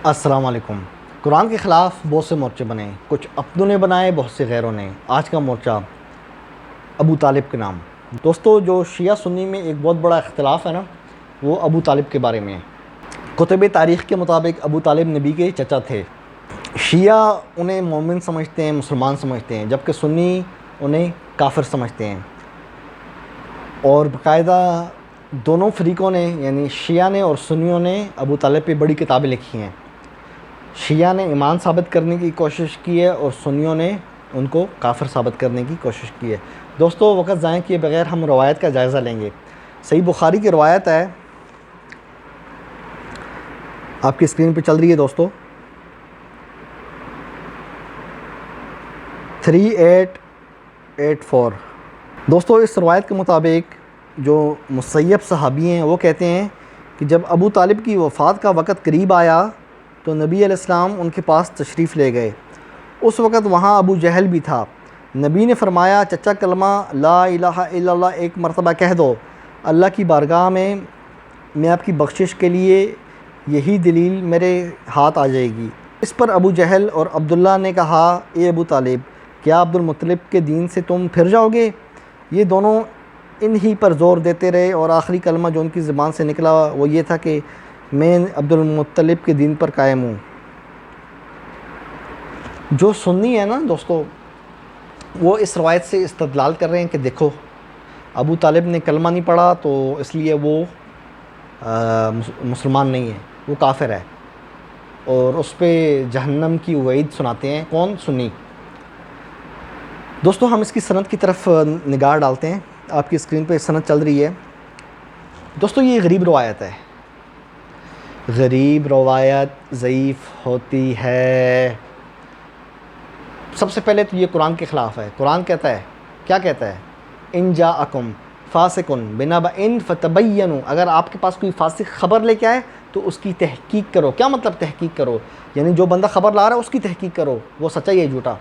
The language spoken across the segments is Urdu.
السلام علیکم۔ قرآن کے خلاف بہت سے مورچے بنے، کچھ اپنوں نے بنائے، بہت سے غیروں نے۔ آج کا مورچہ ابو طالب کے نام۔ دوستو، جو شیعہ سنی میں ایک بہت بڑا اختلاف ہے نا، وہ ابو طالب کے بارے میں ہے۔ کتب تاریخ کے مطابق ابو طالب نبی کے چچا تھے۔ شیعہ انہیں مومن سمجھتے ہیں، مسلمان سمجھتے ہیں، جبکہ سنی انہیں کافر سمجھتے ہیں۔ اور باقاعدہ دونوں فریقوں نے، یعنی شیعہ نے اور سنیوں نے ابو طالب پہ بڑی کتابیں لکھی ہیں۔ شیعہ نے ایمان ثابت کرنے کی کوشش کی ہے اور سنیوں نے ان کو کافر ثابت کرنے کی کوشش کی ہے۔ دوستو، وقت ضائع کیے بغیر ہم روایت کا جائزہ لیں گے۔ صحیح بخاری کی روایت ہے، آپ کی اسکرین پہ چل رہی ہے دوستو، 3884۔ دوستو، اس روایت کے مطابق جو مسیب صحابی ہیں وہ کہتے ہیں کہ جب ابو طالب کی وفات کا وقت قریب آیا تو نبی علیہ السلام ان کے پاس تشریف لے گئے۔ اس وقت وہاں ابو جہل بھی تھا۔ نبی نے فرمایا، چچا کلمہ لا الہ الا اللہ ایک مرتبہ کہہ دو، اللہ کی بارگاہ میں آپ کی بخشش کے لیے یہی دلیل میرے ہاتھ آ جائے گی۔ اس پر ابو جہل اور عبداللہ نے کہا، اے ابو طالب، کیا عبد المطلب کے دین سے تم پھر جاؤ گے؟ یہ دونوں انہی پر زور دیتے رہے اور آخری کلمہ جو ان کی زبان سے نکلا وہ یہ تھا کہ میں عبد المطلب کے دین پر قائم ہوں۔ جو سنی ہے نا دوستو، وہ اس روایت سے استدلال کر رہے ہیں کہ دیکھو، ابو طالب نے کلمہ نہیں پڑھا تو اس لیے وہ مسلمان نہیں ہے، وہ کافر ہے، اور اس پہ جہنم کی وعید سناتے ہیں۔ کون؟ سنی۔ دوستو، ہم اس کی سند کی طرف نگاہ ڈالتے ہیں۔ آپ کی اسکرین پہ سند چل رہی ہے۔ دوستو، یہ غریب روایت ہے۔ غریب روایت ضعیف ہوتی ہے۔ سب سے پہلے تو یہ قرآن کے خلاف ہے۔ قرآن کہتا ہے، کیا کہتا ہے؟ ان جاءکم فاسق بنبأ فتبینوا، اگر آپ کے پاس کوئی فاسق خبر لے کے آئے تو اس کی تحقیق کرو۔ کیا مطلب تحقیق کرو؟ یعنی جو بندہ خبر لا رہا ہے اس کی تحقیق کرو، وہ سچا یا جھوٹا۔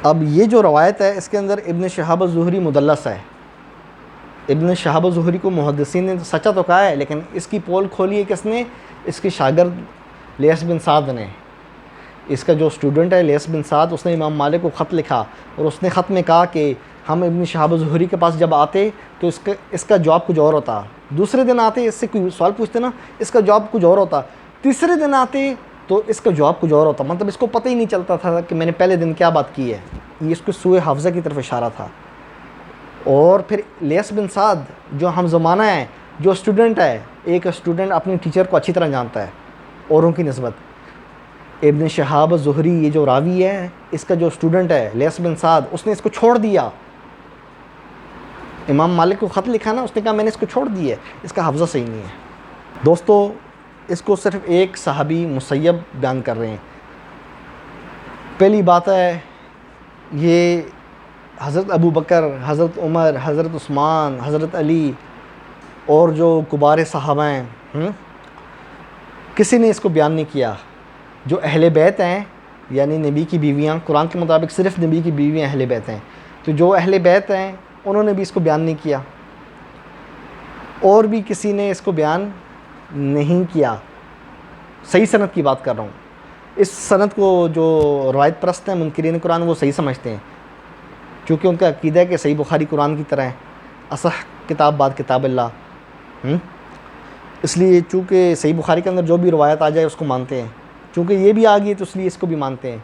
اب یہ جو روایت ہے اس کے اندر ابن شہاب الزہری مدلس ہے۔ ابن شہاب الزہری کو محدثین نے سچا تو کہا ہے، لیکن اس کی پول کھولی ہے کس نے؟ اس کے شاگرد لیث بن سعد نے۔ اس کا جو اسٹوڈنٹ ہے لیث بن سعد، اس نے امام مالک کو خط لکھا اور اس نے خط میں کہا کہ ہم ابن شہاب الزہری کے پاس جب آتے تو اس کا جواب کچھ اور ہوتا، دوسرے دن آتے اس سے کوئی سوال پوچھتے نا، اس کا جواب کچھ اور ہوتا، تیسرے دن آتے تو اس کا جواب کچھ اور ہوتا۔ مطلب اس کو پتہ ہی نہیں چلتا تھا کہ میں نے پہلے دن کیا بات کی ہے۔ یہ اس کو سوء حافظہ کی طرف اشارہ تھا۔ اور پھر لیث بن سعد جو ہم زمانہ ہے، جو اسٹوڈنٹ ہے، ایک اسٹوڈنٹ اپنے ٹیچر کو اچھی طرح جانتا ہے اوروں کی نسبت۔ ابن شہاب الزہری یہ جو راوی ہے، اس کا جو اسٹوڈنٹ ہے لیث بن سعد، اس نے اس کو چھوڑ دیا۔ امام مالک کو خط لکھا نا، اس نے کہا میں نے اس کو چھوڑ دیا ہے، اس کا حافظہ صحیح نہیں ہے۔ دوستو، اس کو صرف ایک صحابی مسیب بیان کر رہے ہیں۔ پہلی بات ہے، یہ حضرت ابو بکر، حضرت عمر، حضرت عثمان، حضرت علی اور جو کبار صحابہ ہیں، کسی نے اس کو بیان نہیں کیا۔ جو اہل بیت ہیں، یعنی نبی کی بیویاں، قرآن کے مطابق صرف نبی کی بیویاں اہل بیت ہیں، تو جو اہل بیت ہیں انہوں نے بھی اس کو بیان نہیں کیا، اور بھی کسی نے اس کو بیان نہیں کیا۔ صحیح سند کی بات کر رہا ہوں۔ اس سند کو جو روایت پرست ہیں، منکرین قرآن، وہ صحیح سمجھتے ہیں، چونکہ ان کا عقیدہ ہے کہ صحیح بخاری قرآن کی طرح ہے، اصح کتاب بعد کتاب اللہ۔ اس لیے چونکہ صحیح بخاری کے اندر جو بھی روایت آ جائے اس کو مانتے ہیں، چونکہ یہ بھی آ گئی ہے تو اس لیے اس کو بھی مانتے ہیں۔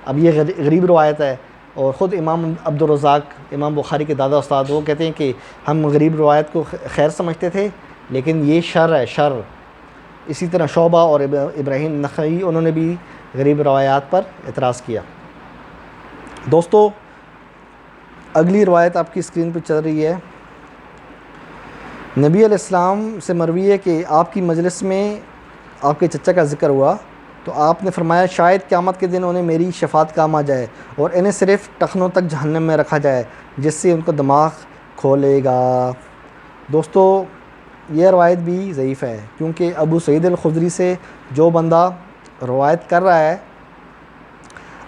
اب یہ غریب روایت ہے، اور خود امام عبدالرزاق، امام بخاری کے دادا استاد، وہ کہتے ہیں کہ ہم غریب روایت کو خیر سمجھتے تھے، لیکن یہ شر ہے، شر۔ اسی طرح شعبہ اور ابراہیم نخعی، انہوں نے بھی غریب روایات پر اعتراض کیا۔ دوستو، اگلی روایت آپ کی اسکرین پہ چل رہی ہے۔ نبی علیہ السلام سے مروی ہے کہ آپ کی مجلس میں آپ کے چچا کا ذکر ہوا تو آپ نے فرمایا، شاید قیامت کے دن انہیں میری شفاعت کام آ جائے اور انہیں صرف ٹخنوں تک جہنم میں رکھا جائے، جس سے ان کو دماغ کھولے گا۔ دوستو، یہ روایت بھی ضعیف ہے، کیونکہ ابو سعید الخدری سے جو بندہ روایت کر رہا ہے،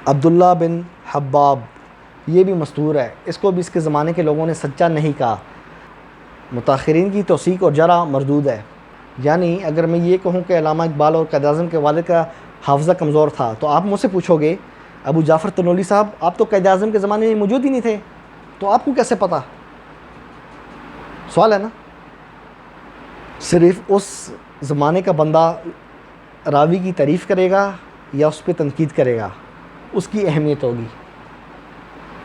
عبداللہ بن حباب، یہ بھی مستور ہے، اس کو بھی اس کے زمانے کے لوگوں نے سچا نہیں کہا۔ متاخرین کی توثیق اور جرح مردود ہے۔ یعنی اگر میں یہ کہوں کہ علامہ اقبال اور قائد اعظم کے والد کا حافظہ کمزور تھا تو آپ مجھ سے پوچھو گے ابو جعفر تنولی صاحب آپ تو قائد اعظم کے زمانے میں موجود ہی نہیں تھے، تو آپ کو کیسے پتہ؟ سوال ہے نا۔ صرف اس زمانے کا بندہ راوی کی تعریف کرے گا یا اس پہ تنقید کرے گا، اس کی اہمیت ہوگی۔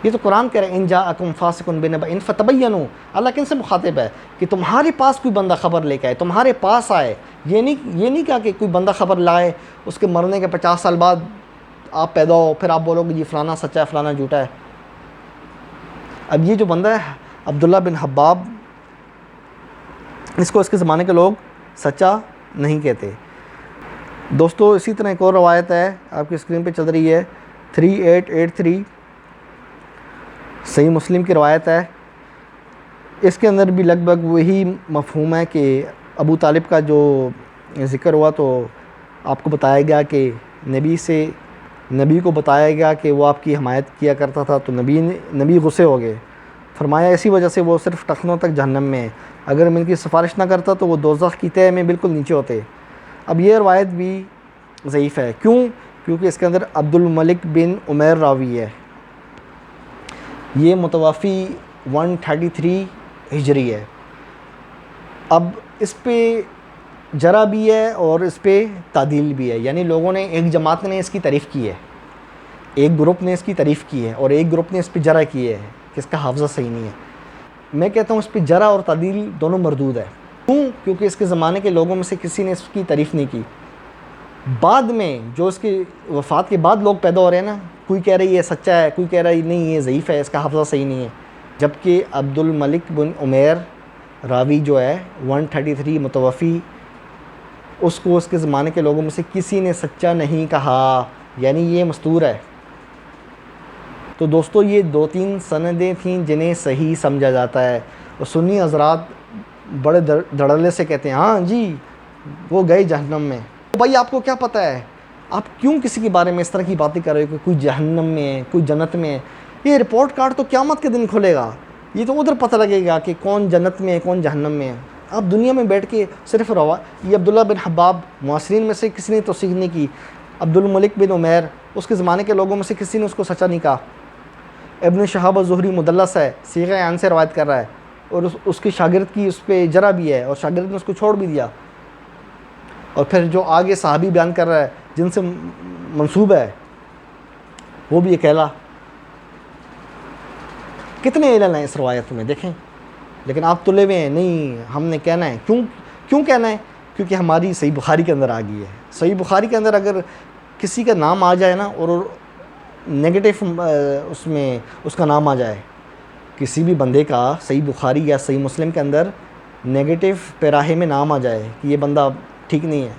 یہ تو قرآن کہہ رہے ہیں ان جاءکم فاسق بنبأ فتبینوا، اللہ کن سے مخاطب ہے کہ تمہارے پاس کوئی بندہ خبر لے کے آئے، تمہارے پاس آئے۔ یہ نہیں کہا کہ کوئی بندہ خبر لائے اس کے مرنے کے 50 سال بعد آپ پیدا ہو، پھر آپ بولو کہ جی فلانا سچا ہے فلانا جھوٹا ہے۔ اب یہ جو بندہ ہے عبداللہ بن حباب، اس کو اس کے زمانے کے لوگ سچا نہیں کہتے۔ دوستو اسی طرح ایک اور روایت ہے، آپ کی اسکرین پہ چل رہی ہے، 3883 صحیح مسلم کی روایت ہے۔ اس کے اندر بھی لگ بھگ وہی مفہوم ہے کہ ابو طالب کا جو ذکر ہوا تو آپ کو بتایا گیا کہ نبی کو بتایا گیا کہ وہ آپ کی حمایت کیا کرتا تھا، تو نبی غصے ہو گئے، فرمایا اسی وجہ سے وہ صرف ٹخنوں تک جہنم میں ہے، اگر میں ان کی سفارش نہ کرتا تو وہ دوزخ کی تہہ میں بالکل نیچے ہوتے۔ اب یہ روایت بھی ضعیف ہے، کیونکہ اس کے اندر عبد الملک بن عمیر راوی ہے، یہ متوفی 133 ہجری ہے۔ اب اس پہ جرح بھی ہے اور اس پہ تعدیل بھی ہے، یعنی لوگوں نے ایک جماعت نے اس کی تعریف کی ہے، ایک گروپ نے اس کی تعریف کی ہے اور ایک گروپ نے اس پہ جرح کی ہے کہ اس کا حافظہ صحیح نہیں ہے۔ میں کہتا ہوں اس پہ جرح اور تعدیل دونوں مردود ہے۔ کیونکہ اس کے زمانے کے لوگوں میں سے کسی نے اس کی تعریف نہیں کی۔ بعد میں جو اس کی وفات کے بعد لوگ پیدا ہو رہے ہیں نا، کوئی کہہ رہا ہے یہ سچا ہے، کوئی کہہ رہا ہے نہیں یہ ضعیف ہے، اس کا حافظہ صحیح نہیں ہے، جبکہ عبد الملک بن عمیر راوی جو ہے 133 متوفی، اس کو اس کے زمانے کے لوگوں میں سے کسی نے سچا نہیں کہا، یعنی یہ مستور ہے۔ تو دوستو یہ 2-3 سندیں تھیں جنہیں صحیح سمجھا جاتا ہے، اور سنی حضرات بڑے دھڑلے سے کہتے ہیں ہاں جی وہ گئے جہنم میں۔ بھائی آپ کو کیا پتہ ہے؟ آپ کیوں کسی کے بارے میں اس طرح کی باتیں کر رہے ہو کہ کوئی جہنم میں ہے کوئی جنت میں ہے؟ یہ رپورٹ کارڈ تو قیامت کے دن کھلے گا، یہ تو ادھر پتہ لگے گا کہ کون جنت میں ہے کون جہنم میں ہے۔ آپ دنیا میں بیٹھ کے صرف یہ عبداللہ بن حباب معاصرین میں سے کسی نے توثیق نہیں کی، عبد الملک بن عمیر اس کے زمانے کے لوگوں میں سے کسی نے اس کو سچا نہیں کہا۔ ابن شہاب الزہری مدلس ہے، صیغہ عن سے روایت کر رہا ہے، اور اس کے شاگرد کی اس پہ جرح بھی ہے اور شاگرد نے اس کو چھوڑ بھی دیا۔ اور پھر جو آگے صحابی بیان کر رہا ہے جن سے منسوب ہے وہ بھی اکیلا۔ کتنے علل ہیں اس روایت میں دیکھیں، لیکن آپ تلے ہوئے ہیں نہیں ہم نے کہنا ہے۔ کیوں کہنا ہے؟ کیونکہ ہماری صحیح بخاری کے اندر آ گئی ہے۔ صحیح بخاری کے اندر اگر کسی کا نام آ جائے نا اور نیگیٹو اس میں اس کا نام آ جائے، کسی بھی بندے کا صحیح بخاری یا صحیح مسلم کے اندر نیگیٹو پیراہے میں نام آ جائے کہ یہ بندہ ٹھیک نہیں ہے،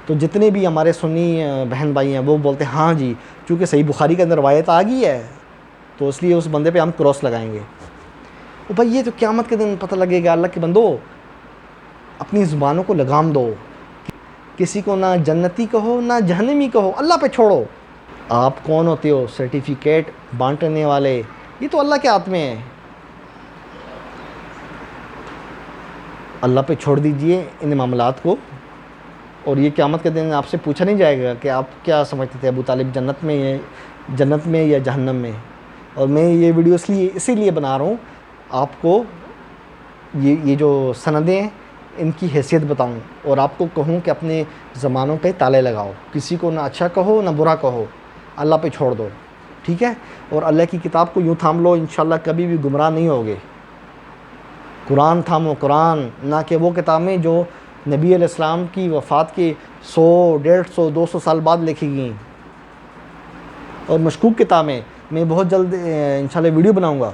تو جتنے بھی ہمارے سنی بہن بھائی ہیں وہ بولتے ہیں ہاں جی چونکہ صحیح بخاری کے اندر روایت آ گئی ہے تو اس لیے اس بندے پہ ہم کراس لگائیں گے۔ تو بھائی یہ تو قیامت کے دن پتہ لگے گا۔ اللہ کے بندو اپنی زبانوں کو لگام دو، کسی کو نہ جنتی کہو نہ جہنمی کہو، اللہ پہ چھوڑو۔ آپ کون ہوتے ہو سرٹیفکیٹ بانٹنے والے؟ یہ تو اللہ کے ہاتھ میں ہے، اللہ پہ چھوڑ دیجئے ان معاملات کو، اور یہ قیامت کے دن آپ سے پوچھا نہیں جائے گا کہ آپ کیا سمجھتے تھے ابو طالب جنت میں یا جہنم میں۔ اور میں یہ ویڈیو اسی لیے بنا رہا ہوں آپ کو یہ جو سندیں ہیں ان کی حیثیت بتاؤں اور آپ کو کہوں کہ اپنے زمانوں پہ تالے لگاؤ، کسی کو نہ اچھا کہو نہ برا کہو، اللہ پہ چھوڑ دو، ٹھیک ہے؟ اور اللہ کی کتاب کو یوں تھام لو، انشاءاللہ کبھی بھی گمراہ نہیں ہوگے۔ قرآن تھامو، قرآن، نہ کہ وہ کتابیں جو نبی علیہ السلام کی وفات کے 100 150 200 سال بعد لکھی گئیں، اور مشکوک کتابیں۔ میں بہت جلد انشاءاللہ ویڈیو بناؤں گا،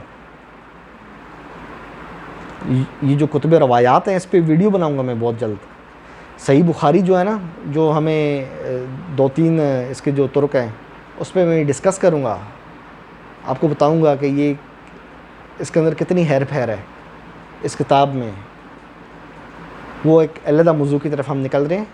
یہ جو کتب روایات ہیں اس پہ ویڈیو بناؤں گا میں بہت جلد۔ صحیح بخاری جو ہے نا، جو ہمیں 2-3 اس کے جو طرق ہیں اس پہ میں ڈسکس کروں گا، آپ کو بتاؤں گا کہ یہ اس کے اندر کتنی ہیر پھیر ہے اس کتاب میں۔ وہ ایک علیحدہ موضوع کی طرف ہم نکل رہے ہیں،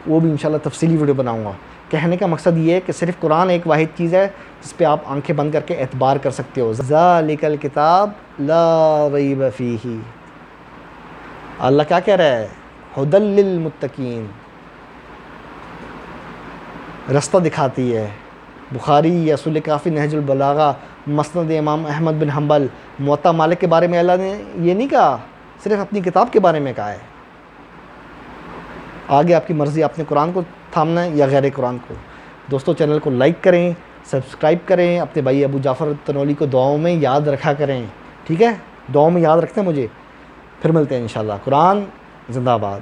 وہ بھی انشاءاللہ تفصیلی ویڈیو بناؤں گا۔ کہنے کا مقصد یہ ہے کہ صرف قرآن ایک واحد چیز ہے جس پہ آپ آنکھیں بند کر کے اعتبار کر سکتے ہو۔ ذالک الکتاب لا ریب فیہ، اللہ کیا کہہ رہا ہے؟ ہدی للمتقین، رستہ دکھاتی ہے۔ بخاری یا اصول کافی، نہج البلاغہ، مسند امام احمد بن حنبل، موطا مالک کے بارے میں اللہ نے یہ نہیں کہا، صرف اپنی کتاب کے بارے میں کہا ہے۔ آگے آپ کی مرضی، آپ نے قرآن کو تھامنا ہے یا غیر قرآن کو۔ دوستو چینل کو لائک کریں، سبسکرائب کریں، اپنے بھائی ابو جعفر تنولی کو دعاؤں میں یاد رکھا کریں، ٹھیک ہے؟ دعاؤں میں یاد رکھتے ہیں مجھے۔ پھر ملتے ہیں انشاءاللہ۔ قرآن زندہ باد۔